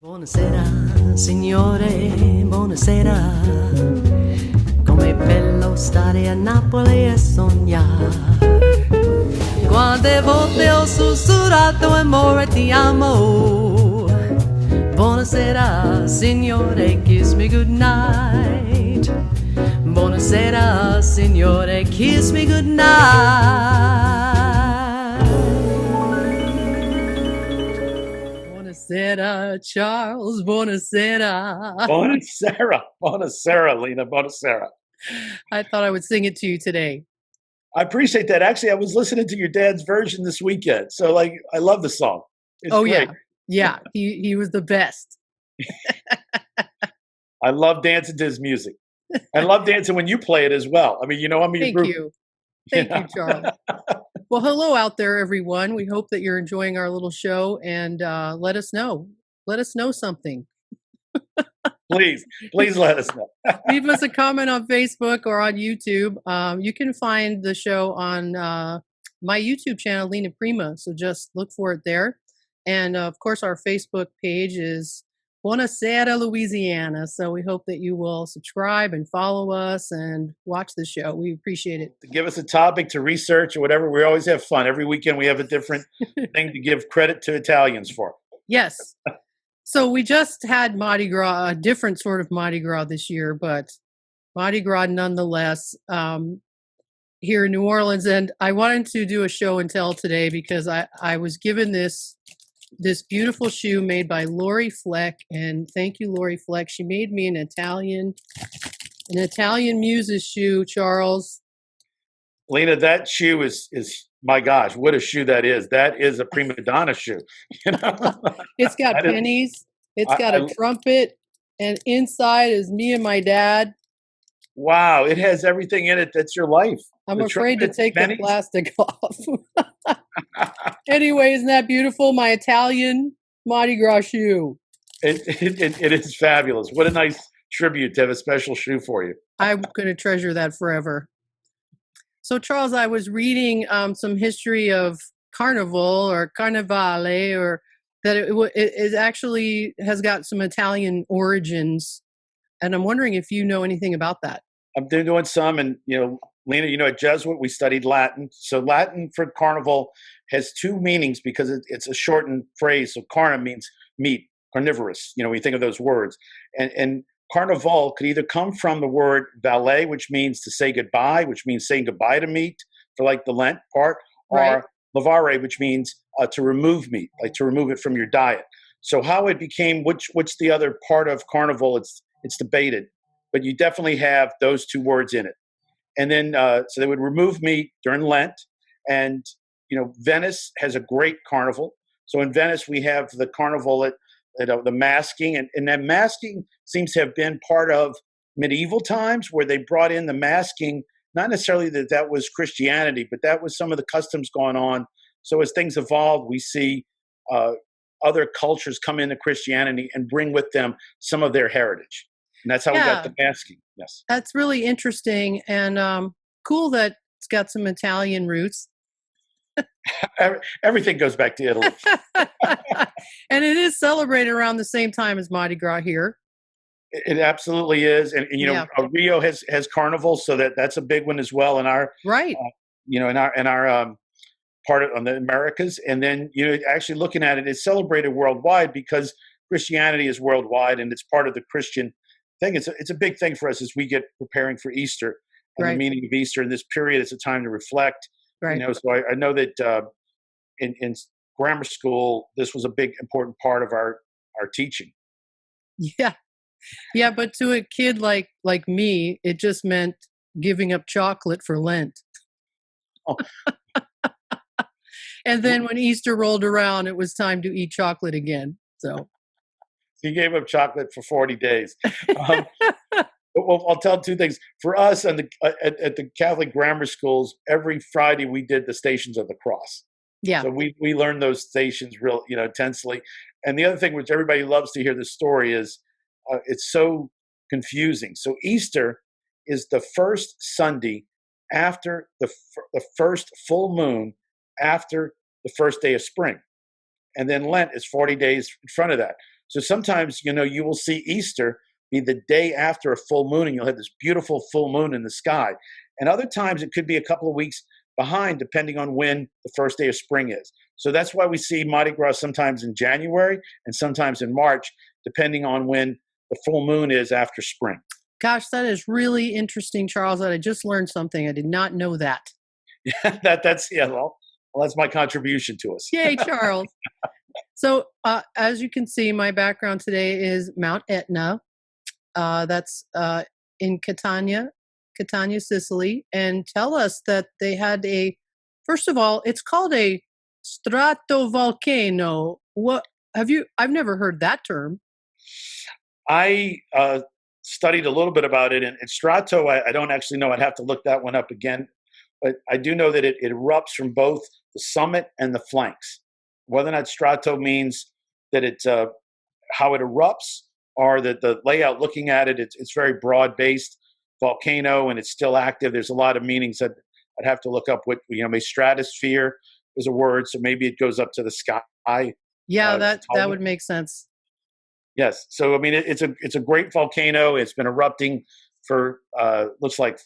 Buonasera, signore, buonasera. Com'è bello stare a Napoli e sognare. Quante volte ho sussurrato amore ti amo. Buonasera, signore, kiss me goodnight. Buonasera, signore, kiss me goodnight. Buonasera, Charles. Buonasera. Buona Sera, Lena. Buona Sera. I thought I would sing it to you today. I appreciate that. Actually, I was listening to your dad's version this weekend, so I love the song. It's great. Yeah. He was the best. I love dancing to his music. I love dancing when you play it as well. I mean, I'm your group. Thank you, Charles. Well, hello out there, everyone. We hope that you're enjoying our little show, and let us know. Let us know something. Please let us know. Leave us a comment on Facebook or on YouTube. You can find the show on my YouTube channel, Lena Prima. So just look for it there. And of course, our Facebook page is Buona Sera Louisiana. So we hope that you will subscribe and follow us and watch the show. We appreciate it. Give us a topic to research or whatever. We always have fun. Every weekend we have a different thing to give credit to Italians for. Yes. So we just had Mardi Gras, a different sort of Mardi Gras this year, but Mardi Gras nonetheless here in New Orleans. And I wanted to do a show and tell today because I was given this beautiful shoe made by Lori Fleck. And thank you, Lori Fleck. She made me an Italian Muses shoe, Charles. Lena, that shoe is my gosh, what a shoe that is. That is a prima donna shoe. It's got pennies. It's got a trumpet. And inside is me and my dad. Wow, it has everything in it that's your life. I'm afraid to take the plastic off. Anyway, isn't that beautiful? My Italian Mardi Gras shoe. It is fabulous. What a nice tribute to have a special shoe for you. I'm going to treasure that forever. So, Charles, I was reading some history of Carnival or Carnavale, or that it actually has got some Italian origins. And I'm wondering if you know anything about that. I'm doing some, and Lena, at Jesuit we studied Latin. So Latin for carnival has two meanings because it's a shortened phrase. So carna means meat, carnivorous. We think of those words, and carnival could either come from the word valet, which means to say goodbye, which means saying goodbye to meat for like the Lent part, right, or lavare, which means to remove meat, like to remove it from your diet. So how it became which the other part of carnival, it's debated, but you definitely have those two words in it. And then so they would remove meat during Lent, and Venice has a great carnival. So in Venice we have the carnival at the masking, and that masking seems to have been part of medieval times where they brought in the masking, not necessarily that was Christianity, but that was some of the customs going on. So as things evolved, we see other cultures come into Christianity and bring with them some of their heritage. And that's how we got the masking. Yes. That's really interesting and cool that it's got some Italian roots. Everything goes back to Italy. And it is celebrated around the same time as Mardi Gras here. It absolutely is. And Rio has carnival, so that's a big one as well in our right. In our part of the Americas. And then actually looking at it, it's celebrated worldwide because Christianity is worldwide and it's part of the Christian thing. It's a big thing for us as we get preparing for Easter and the meaning of Easter. In this period, it's a time to reflect. Right. So I know that in grammar school, this was a big important part of our teaching. Yeah, but to a kid like me, it just meant giving up chocolate for Lent. Oh. And then when Easter rolled around, it was time to eat chocolate again. So he gave up chocolate for 40 days. Well, I'll tell two things. For us at the Catholic grammar schools, every Friday we did the Stations of the Cross. Yeah. So we learned those stations real intensely. And the other thing, which everybody loves to hear the story, is it's so confusing. So Easter is the first Sunday after the first full moon after the first day of spring. And then Lent is 40 days in front of that. So sometimes, you will see Easter be the day after a full moon, and you'll have this beautiful full moon in the sky. And other times it could be a couple of weeks behind, depending on when the first day of spring is. So that's why we see Mardi Gras sometimes in January and sometimes in March, depending on when the full moon is after spring. Gosh, that is really interesting, Charles. I just learned something. I did not know that. Well, that's my contribution to us. Yay, Charles. So as you can see, my background today is Mount Etna. That's in Catania, Sicily. And tell us that they had first of all, it's called a stratovolcano. I've never heard that term. I studied a little bit about it, and strato, I don't actually know. I'd have to look that one up again. But I do know that it erupts from both the summit and the flanks. Whether or not strato means that it's how it erupts, or that the layout looking at it, it's very broad-based volcano and it's still active. There's a lot of meanings that I'd have to look up. Maybe stratosphere is a word, so maybe it goes up to the sky. Yeah, that would make sense. Yes. So, I mean, it's a great volcano. It's been erupting for, looks like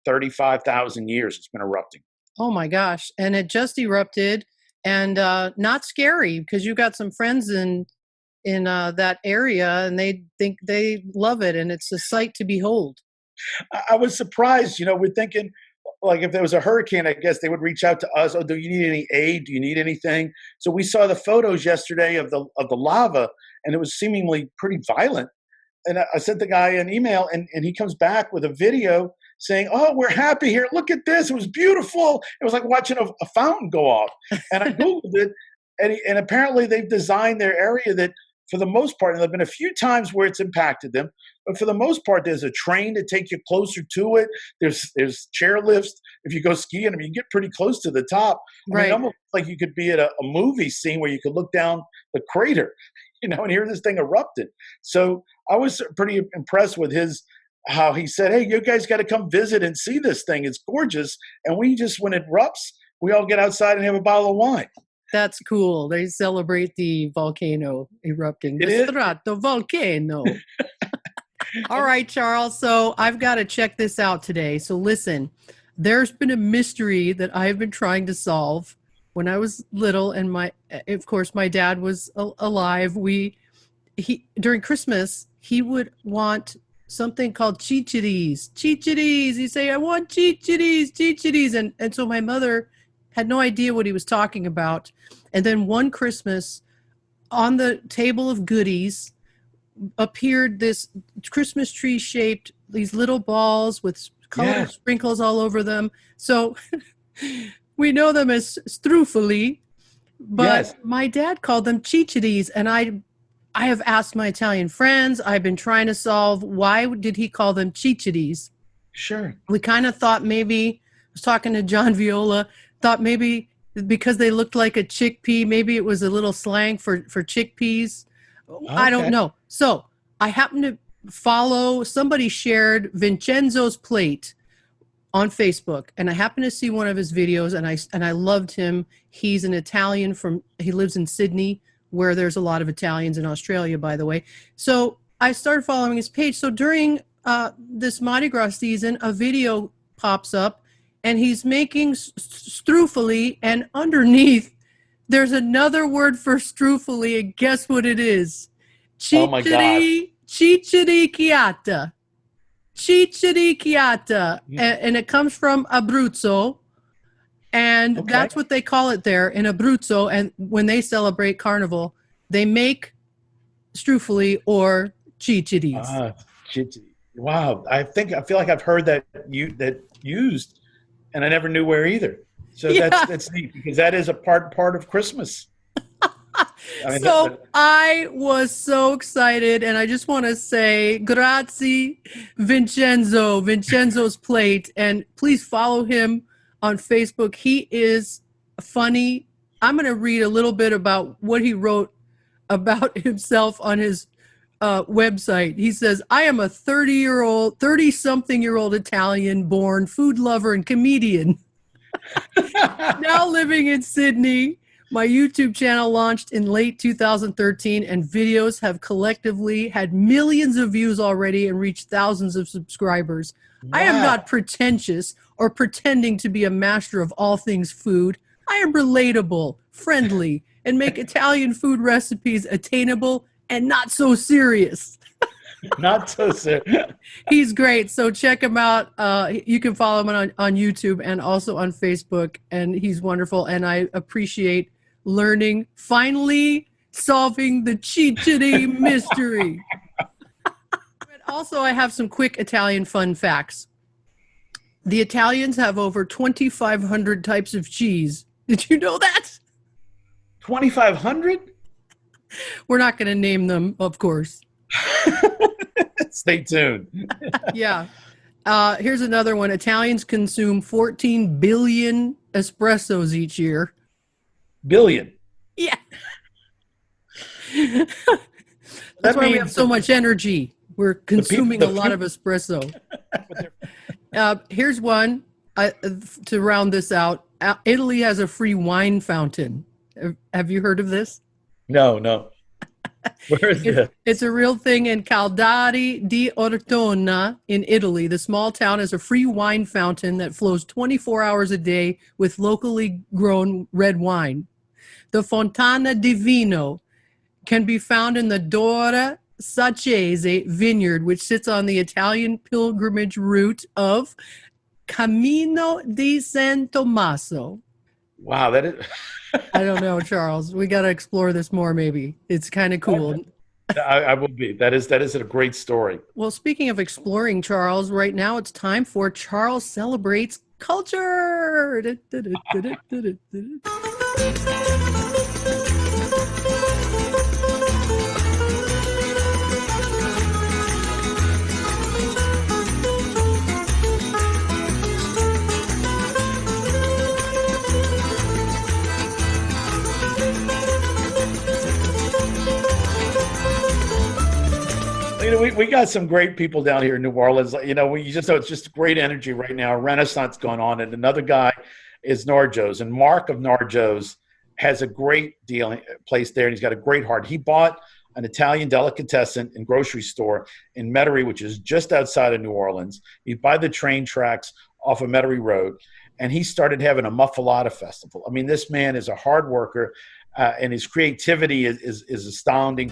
35,000 years it's been erupting. Oh, my gosh. And it just erupted, and not scary, because you got some friends in that area, and they think they love it, and it's a sight to behold. I was surprised. We're thinking, like, if there was a hurricane, I guess they would reach out to us. Oh, do you need any aid? Do you need anything? So we saw the photos yesterday of the lava, and it was seemingly pretty violent. And I sent the guy an email, and he comes back with a video saying, "Oh, we're happy here. Look at this. It was beautiful. It was like watching a fountain go off." And I Googled it, and apparently they've designed their area that, for the most part, and there have been a few times where it's impacted them, but for the most part, there's a train to take you closer to it. There's chair lifts. If you go skiing, you can get pretty close to the top. I mean, almost like you could be at a movie scene where you could look down the crater, and hear this thing erupted. So I was pretty impressed with how he said, "Hey, you guys got to come visit and see this thing. It's gorgeous." And when it erupts, we all get outside and have a bottle of wine. That's cool. They celebrate the volcano erupting. The stratovolcano. All right, Charles. So I've got to check this out today. So listen, there's been a mystery that I've been trying to solve. When I was little, and of course, my dad was alive. During Christmas, he would want something called chichiris. Chichiris. He'd say, "I want chichiris. And so my mother had no idea what he was talking about. And then one Christmas, on the table of goodies, appeared this Christmas tree shaped, these little balls with color sprinkles all over them. So we know them as Struffoli, but my dad called them chichiris. And I have asked my Italian friends, I've been trying to solve, why did he call them chichiris? Sure. We kind of thought maybe, I was talking to John Viola, thought maybe because they looked like a chickpea, maybe it was a little slang for chickpeas. Okay. I don't know. So I happened to follow, somebody shared Vincenzo's plate on Facebook, and I happened to see one of his videos, and I loved him. He's an Italian he lives in Sydney, where there's a lot of Italians in Australia, by the way. So I started following his page. So during this Mardi Gras season, a video pops up, and he's making Struffoli, and underneath there's another word for Struffoli, and guess what it is? Chichirichiata. Chichirichiata. And it comes from Abruzzo, and that's what they call it there in Abruzzo. And when they celebrate Carnival, they make Struffoli or chichiris. Wow, I feel like I've heard that used, and I never knew where either. So that's neat, because that is a part of Christmas. I was so excited, and I just want to say grazie, Vincenzo's plate, and please follow him on Facebook. He is funny. I'm going to read a little bit about what he wrote about himself on his website. He says, "I am a 30-something-year-old Italian-born food lover and comedian, now living in Sydney. My YouTube channel launched in late 2013, and videos have collectively had millions of views already and reached thousands of subscribers. I am not pretentious or pretending to be a master of all things food. I am relatable, friendly, and make Italian food recipes attainable and not so serious. Not so serious. He's great. So check him out. You can follow him on YouTube and also on Facebook. And he's wonderful. And I appreciate learning, finally solving the Ciccioli mystery. But also, I have some quick Italian fun facts. The Italians have over 2,500 types of cheese. Did you know that? 2,500? We're not going to name them, of course. Stay tuned. Yeah. Here's another one. Italians consume 14 billion espressos each year. Billion? Yeah. That's why we have so much energy. We're consuming a lot of espresso. Here's one to round this out. Italy has a free wine fountain. Have you heard of this? No. Where is this? It's a real thing in Caldari di Ortona in Italy. The small town has a free wine fountain that flows 24 hours a day with locally grown red wine. The Fontana di Vino can be found in the Dora Saccese vineyard, which sits on the Italian pilgrimage route of Camino di San Tommaso. Wow, that is... I don't know, Charles. We got to explore this more, maybe. It's kind of cool. I will be. That is a great story. Well, speaking of exploring, Charles, right now it's time for Charles Celebrates Culture. We got some great people down here in New Orleans. You just know it's just great energy right now. A renaissance going on. And another guy is NorJoe's. And Mark of NorJoe's has a great place there, and he's got a great heart. He bought an Italian delicatessen and grocery store in Metairie, which is just outside of New Orleans. He's by the train tracks off of Metairie Road, and he started having a Mufilada festival. I mean, this man is a hard worker, and his creativity is astounding.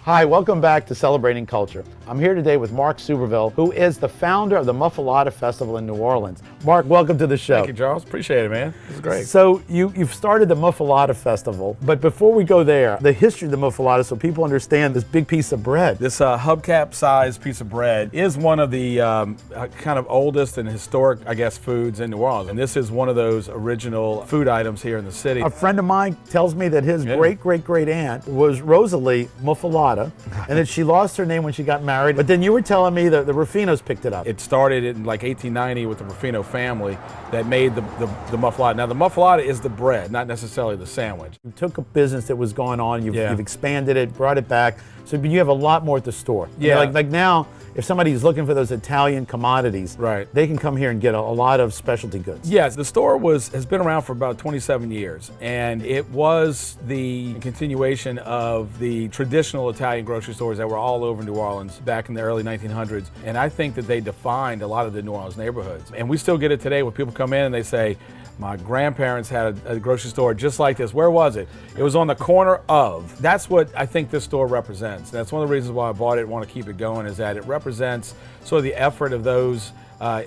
Hi, welcome back to Celebrating Culture. I'm here today with Mark Suberville, who is the founder of the Mufilada Festival in New Orleans. Mark, welcome to the show. Thank you, Charles. Appreciate it, man. This is great. So you've started the Mufilada Festival, but before we go there, the history of the Mufilada, so people understand this big piece of bread. This hubcap-sized piece of bread is one of the kind of oldest and historic, I guess, foods in New Orleans. And this is one of those original food items here in the city. A friend of mine tells me that his great-great-great-aunt was Rosalie Mufilada, and that she lost her name when she got married. But then you were telling me that the Ruffinos picked it up. It started in like 1890 with the Ruffino family that made the Mufilada. Now the Mufilada is the bread, not necessarily the sandwich. You took a business that was going on, you've expanded it, brought it back, so you have a lot more at the store. Yeah. Like now, if somebody's looking for those Italian commodities, right, they can come here and get a lot of specialty goods. Yes, the store has been around for about 27 years, and it was the continuation of the traditional Italian grocery stores that were all over New Orleans back in the early 1900s. And I think that they defined a lot of the New Orleans neighborhoods. And we still get it today when people come in and they say, my grandparents had a grocery store just like this. Where was it? It was on the corner of. That's what I think this store represents. That's one of the reasons why I bought it and want to keep it going, is that it represents sort of the effort of those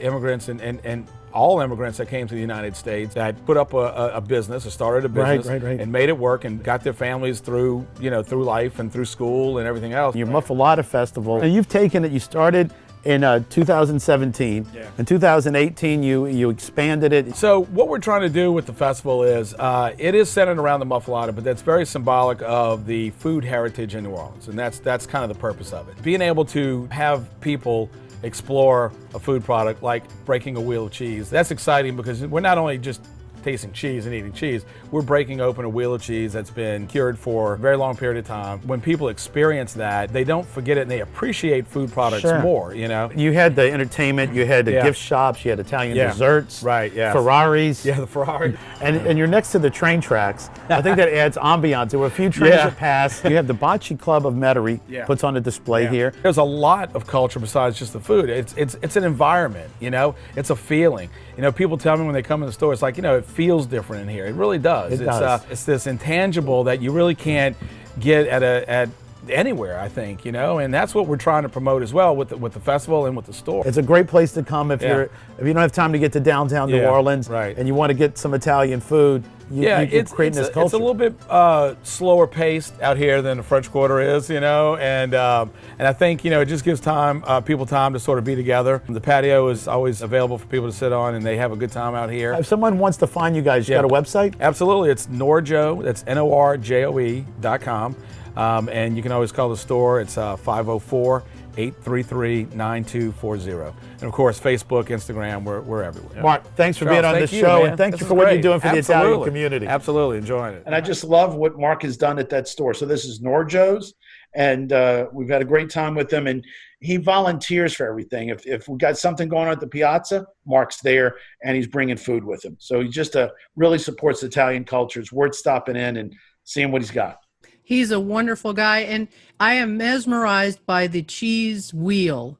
immigrants and all immigrants that came to the United States that put up a business, or started a business, right. and made it work and got their families through life and through school and everything else. Your Mufilada Festival, and you've taken it, you started in 2017. Yeah. In 2018, you expanded it. So what we're trying to do with the festival is, it is centered around the Mufilada, but that's very symbolic of the food heritage in New Orleans, and that's kind of the purpose of it. Being able to have people explore a food product like breaking a wheel of cheese, that's exciting because we're not only just tasting cheese and eating cheese. We're breaking open a wheel of cheese that's been cured for a very long period of time. When people experience that, they don't forget it and they appreciate food products more, you know? You had the entertainment, you had the gift shops, you had Italian desserts, Ferraris. Yeah, the Ferrari. And you're next to the train tracks. I think that adds ambiance. There were a few trains that passed. You have the Bocce Club of Metairie puts on a display here. There's a lot of culture besides just the food. It's an environment, you know? It's a feeling. You know, people tell me when they come in the store, it's like, you know, it feels different in here. It really does. It's this intangible that you really can't get at anywhere, I think, you know, and that's what we're trying to promote as well with the festival and with the store. It's a great place to come if you don't have time to get to downtown New Orleans and you want to get some Italian food. It's creating this culture. It's a little bit slower paced out here than the French Quarter is, you know, and I think, you know, it just gives people time to sort of be together. The patio is always available for people to sit on, and they have a good time out here. If someone wants to find you guys, you got a website? Absolutely, it's NorJoe. That's NorJoe.com, and you can always call the store. It's 504-833-9240. And of course, Facebook, Instagram, we're everywhere. Mark, thanks for being on the show, and thank you for what you're doing for the Italian community. Absolutely, enjoying it. And I just love what Mark has done at that store. So this is NorJoe's, and we've had a great time with him. And he volunteers for everything. If we got something going on at the piazza, Mark's there, and he's bringing food with him. So he just really supports Italian culture. It's worth stopping in and seeing what he's got. He's a wonderful guy, and I am mesmerized by the cheese wheel.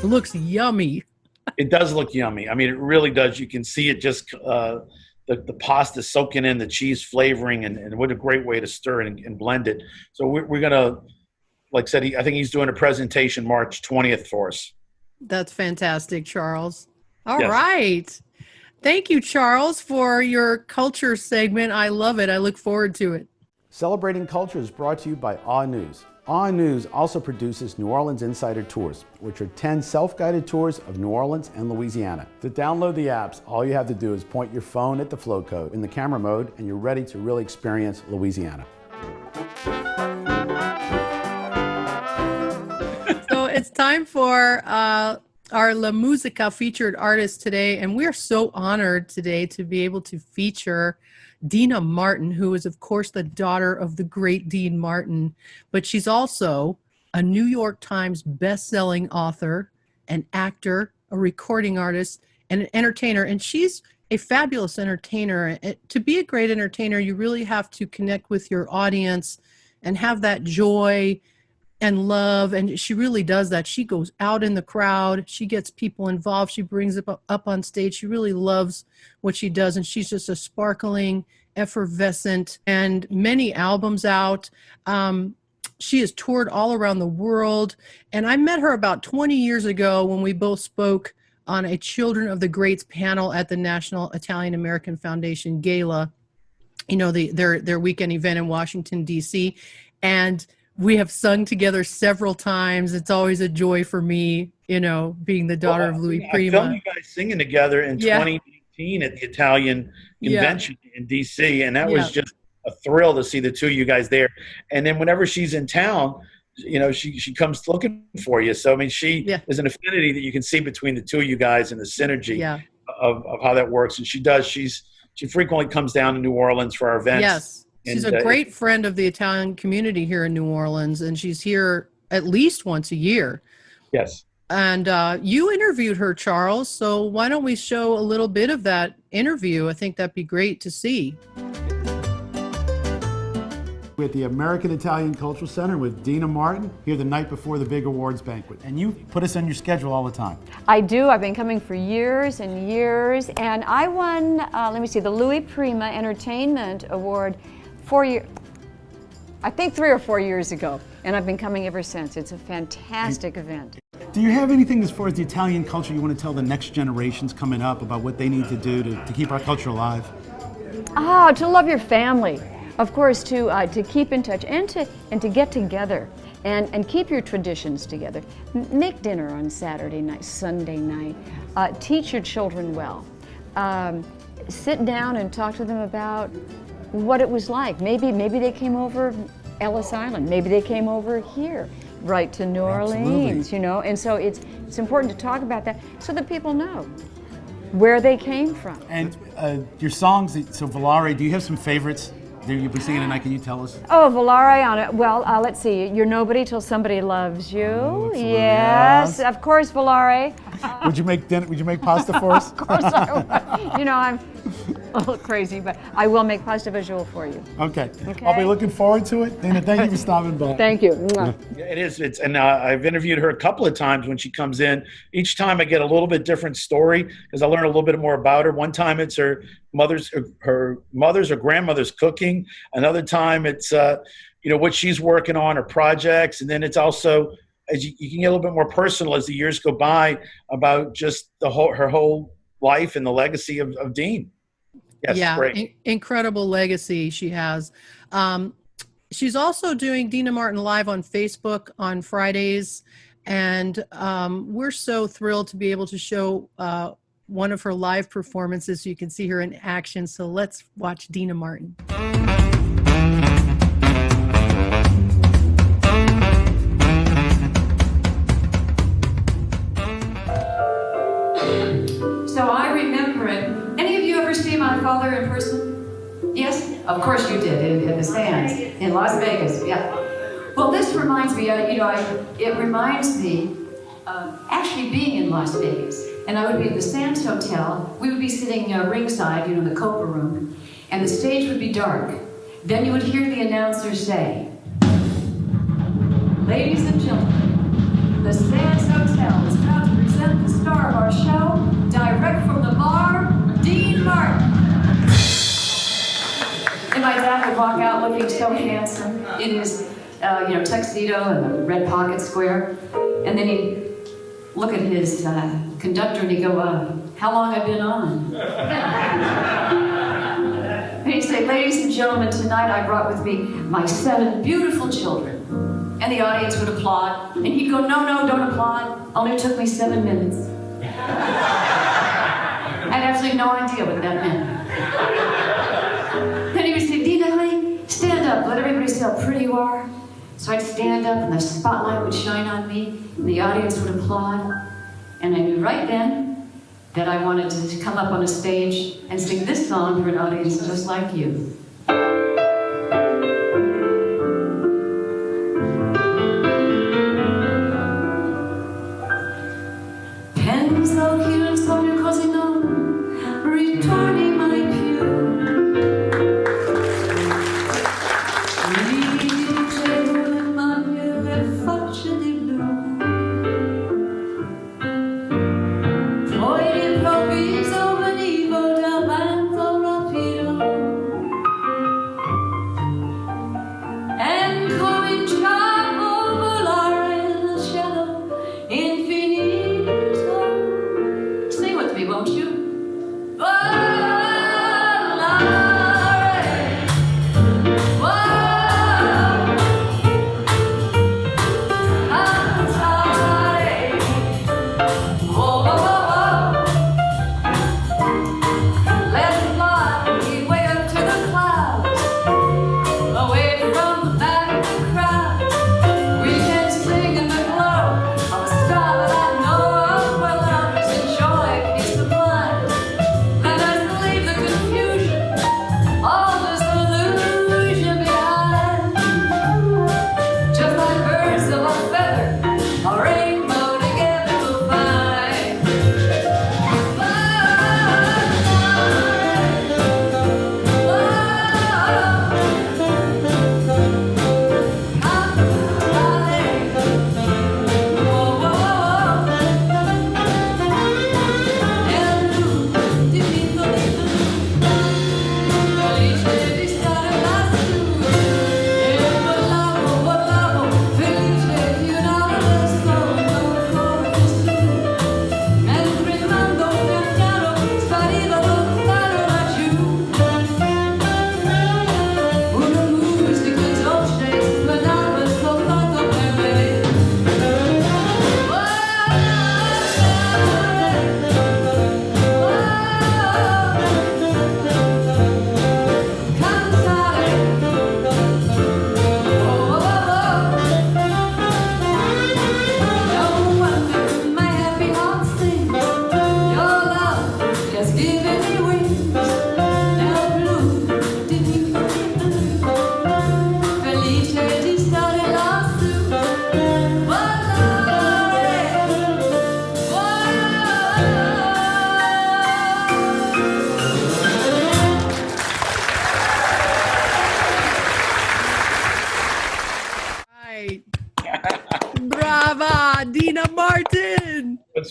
It looks yummy. It does look yummy. I mean, it really does. You can see it just the pasta soaking in the cheese flavoring, and what a great way to stir it and blend it. So we're going to, like I said, I think he's doing a presentation March 20th for us. That's fantastic, Charles. All right. Thank you, Charles, for your culture segment. I love it. I look forward to it. Celebrating Culture is brought to you by Awe News. Awe News also produces New Orleans Insider Tours, which are 10 self-guided tours of New Orleans and Louisiana. To download the apps, all you have to do is point your phone at the flow code in the camera mode, and you're ready to really experience Louisiana. So it's time for our La Musica featured artist today, and we're so honored today to be able to feature Deana Martin, who is, of course, the daughter of the great Dean Martin, but she's also a New York Times best-selling author, an actor, a recording artist, and an entertainer, and she's a fabulous entertainer. To be a great entertainer, you really have to connect with your audience and have that joy and love, and she really does that. She goes out in the crowd, she gets people involved, she brings it up on stage. She really loves what she does, and she's just a sparkling, effervescent, and many albums out. She has toured all around the world, and I met her about 20 years ago when we both spoke on a Children of the Greats panel at the National Italian American Foundation Gala, you know, their weekend event in Washington, D.C., and we have sung together several times. It's always a joy for me, you know, being the daughter of Louis Prima. I filmed you guys singing together in 2019 at the Italian convention in D.C., and that was just a thrill to see the two of you guys there. And then whenever she's in town, you know, she comes looking for you. So, I mean, there's an affinity that you can see between the two of you guys and the synergy of how that works. And she frequently comes down to New Orleans for our events. Yes. She's a great friend of the Italian community here in New Orleans, and she's here at least once a year. Yes. And you interviewed her, Charles, so why don't we show a little bit of that interview? I think that'd be great to see. We're at the American Italian Cultural Center with Deana Martin here the night before the big awards banquet. And you put us on your schedule all the time. I do. I've been coming for years and years, and I won, the Louis Prima Entertainment Award 3 or 4 years ago, and I've been coming ever since. It's a fantastic event. Do you have anything as far as the Italian culture you want to tell the next generations coming up about what they need to do to keep our culture alive? To love your family, of course, to keep in touch and to get together and keep your traditions together. Make dinner on Saturday night, Sunday night. Teach your children well. Sit down and talk to them about what it was like. Maybe they came over Ellis Island. Maybe they came over here, right to New Orleans, you know. And so it's important to talk about that so that people know where they came from. And your songs, so Volare, do you have some favorites that you'll be singing tonight? Can you tell us? Oh, Volare on it. Well, let's see. You're nobody till somebody loves you. Yes, of course, Volare. Would you make dinner? Would you make pasta for us? Of course I would. You know, I'm a little crazy, but I will make pasta visual for you. Okay. I'll be looking forward to it. Lena, thank you for stopping by. Thank you. Yeah, it is. And I've interviewed her a couple of times when she comes in. Each time I get a little bit different story because I learn a little bit more about her. One time it's her mother's or grandmother's cooking. Another time it's what she's working on, her projects, and then it's also as you can get a little bit more personal as the years go by about just her whole life and the legacy of Dean. Yes, yeah, great. Incredible legacy she has. She's also doing Deana Martin Live on Facebook on Fridays, and we're so thrilled to be able to show one of her live performances so you can see her in action. So let's watch Deana Martin. So I remember it. Any of you ever see my father in person? Yes? Of course you did, in the stands, in Las Vegas, yeah. Well, this reminds me, it reminds me of actually being in Las Vegas. And I would be at the Sands Hotel. We would be sitting ringside, in the Copa room, and the stage would be dark. Then you would hear the announcer say, "Ladies and gentlemen, the Sands Hotel is proud to present the star of our show, direct from the bar, Deana Martin." And my dad would walk out looking so handsome in his, tuxedo and the red pocket square. And then he'd look at his conductor and he'd go, "How long have I been on?" And he'd say, "Ladies and gentlemen, tonight I brought with me my 7 beautiful children." And the audience would applaud. And he'd go, "No, don't applaud. Only took me 7 minutes." I had absolutely no idea what that meant. Then he would say, "Deana, honey, stand up. Let everybody see how pretty you are." So I'd stand up and the spotlight would shine on me and the audience would applaud. And I knew right then that I wanted to come up on a stage and sing this song for an audience just like you. Penso che non so più così non ritorni mai più. Ricevo le mani e le facce di blu. Poi d'improvviso venivo davanti rapido.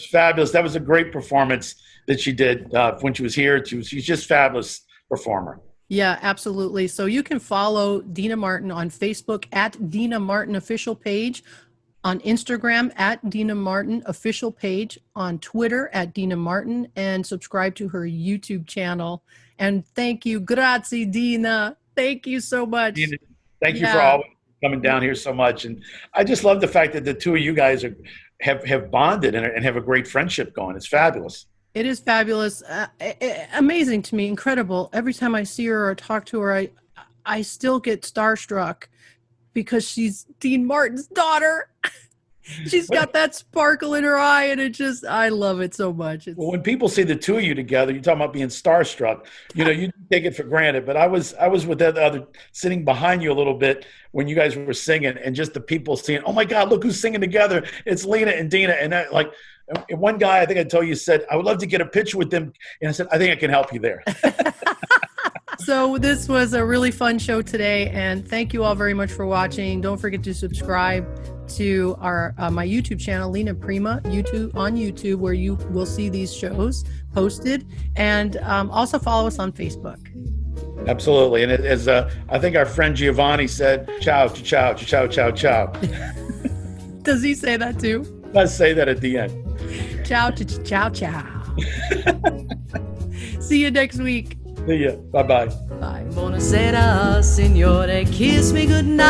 fabulous. That was a great performance that she did when she was here. She's just a fabulous performer. Yeah, absolutely. So you can follow Deana Martin on Facebook at Deana Martin Official Page, on Instagram at Deana Martin Official Page, on Twitter at Deana Martin, and subscribe to her YouTube channel. And thank you. Grazie, Deana. Thank you so much. Thank you for always coming down here so much. And I just love the fact that the two of you guys have bonded and have a great friendship going. It's fabulous. It is fabulous. Amazing to me. Incredible. Every time I see her or talk to her, I still get starstruck because she's Dean Martin's daughter. She's got that sparkle in her eye, and I love it so much. Well, when people see the two of you together, you're talking about being starstruck. You know, you take it for granted. But I was with that other sitting behind you a little bit when you guys were singing, and just the people seeing, oh my God, look who's singing together! It's Lena and Deana. And one guy, I think I told you, said, I would love to get a picture with them, and I said, I think I can help you there. So this was a really fun show today, and thank you all very much for watching. Don't forget to subscribe to our my YouTube channel, Lena Prima, on YouTube, where you will see these shows posted, and also follow us on Facebook. Absolutely, and as I think our friend Giovanni said, ciao, ciao, ciao, ciao, ciao. Does he say that too? Let's say that at the end. Ciao, ciao, ciao. See you next week. See ya. Bye-bye. Bye. Buona sera, signore, kiss me goodnight.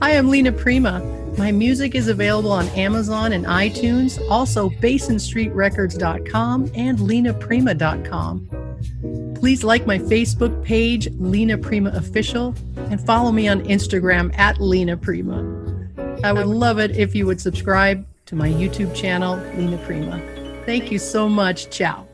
Hi, I'm Lena Prima. My music is available on Amazon and iTunes, also BasonStreetRecords.com and LenaPrima.com. Please like my Facebook page, Lena Prima Official, and follow me on Instagram at Lena Prima. I would love it if you would subscribe to my YouTube channel, Lena Prima. Thank you so much. Ciao.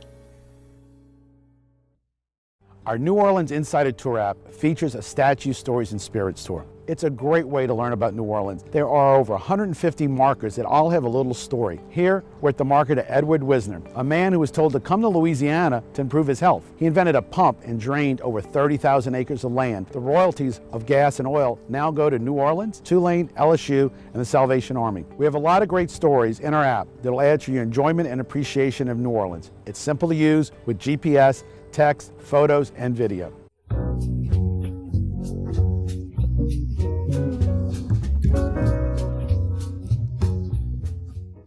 Our New Orleans Insider Tour app features a Statue, Stories, and Spirits tour. It's a great way to learn about New Orleans. There are over 150 markers that all have a little story. Here, we're at the market of Edward Wisner, a man who was told to come to Louisiana to improve his health. He invented a pump and drained over 30,000 acres of land. The royalties of gas and oil now go to New Orleans, Tulane, LSU, and the Salvation Army. We have a lot of great stories in our app that'll add to your enjoyment and appreciation of New Orleans. It's simple to use with GPS, text, photos, and video.